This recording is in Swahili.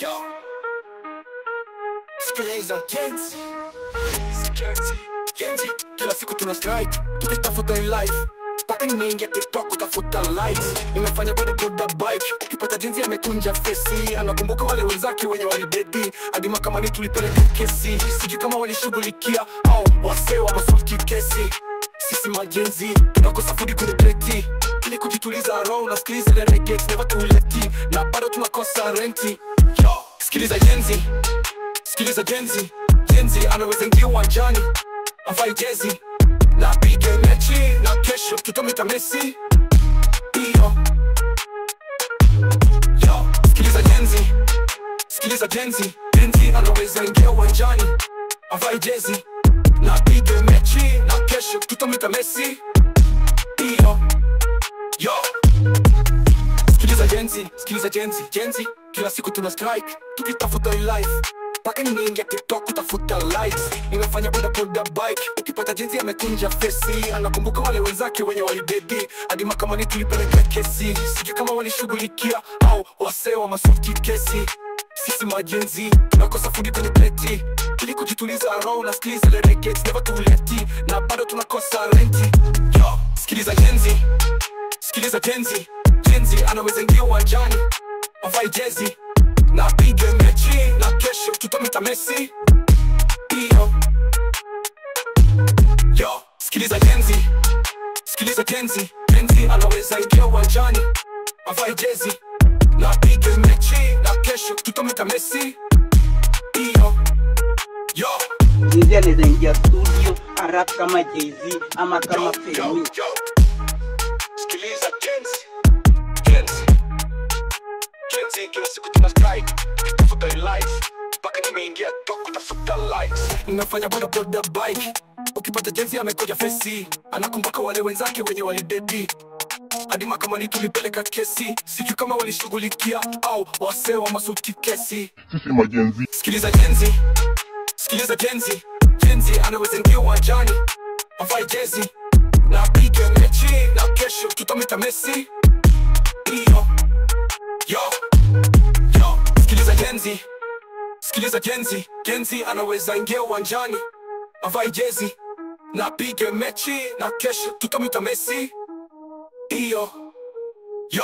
Yo, sikiliza Genzi, kila siku tuna strike, tukitafuta in life. Paka nimeingia TikTok utafuta likes. Nimefanya boda bike, ukipata Genzi amekunja fesi. Anakumbuka wale wenzake wenye walidedi, hadi mahakamani tulipeleka kesi. Sijui kama walishughulikia au wasee wa masulti kesi. Sisi majenzi tunakosa food kwenye pleti, ili kujituliza roho na skiliza the reggae never too late, na bado tunakosa renti. Yo, sikiliza Genzi, sikiliza Genzi. Genzi anaweza ingia uwanjani avae jezi na apige mechi, na kesho tutamwita Messi. Yo, sikiliza Genzi, sikiliza Genzi. Genzi anaweza ingia uwanjani avae jezi na apige mechi, na kesho tutamwita Messi. Yo, sikiliza Genzi, sikiliza Genzi. Genzi, kila siku tuna strike, tukitafuta in life. Paka nimeingia TikTok utafuta likes. Nimefanya boda bike, ukipata Genzi amekunja fesi. Anakumbuka wale wenzake wenye walidedi, hadi mahakamani tulipeleka kesi. Sijui kama walishughulikia au wasee wa masulti kesi. Sisi majenzi tunakosa food kwenye pleti, ili kujituliza roho na skiliza the reggae never too late, na bado tunakosa renti. Yo, sikiliza Genzi, sikiliza Genzi. Genzi anaweza ingia uwanjani avae jezi na apige mechi, na kesho tutamwita Messi. Yo, sikiliza Genzi, sikiliza Genzi. Genzi anaweza ingia uwanjani avae jezi na apige mechi, na kesho tutamwita Messi. Yo, Genzi anaweza ingia studio arap kama Jay-Z ama kama Femi. sikiliza Genzi, Genzi. Genzi, kila siku tuna strike, tukitafuta in life. Paka nimeingia TikTok utafuta likes. Nimefanya boda bike, ukipata Genzi amekunja fesi. Anakumbuka wale wenzake wenye walidedi, hadi mahakamani tulipeleka kesi. Sijui kama walishughulikia au wasee wa masulti kesi. Sisi majenzi. Sikiliza Genzi, sikiliza Genzi. Genzi anaweza ingia uwanjani avae jezi na apige mechi, na kesho tutamwita Messi. Yo, sikiliza Genzi, sikiliza Genzi. Genzi anaweza ingia uwanjani avae jezi na apige mechi, na kesho tutamwita Messi. Yo.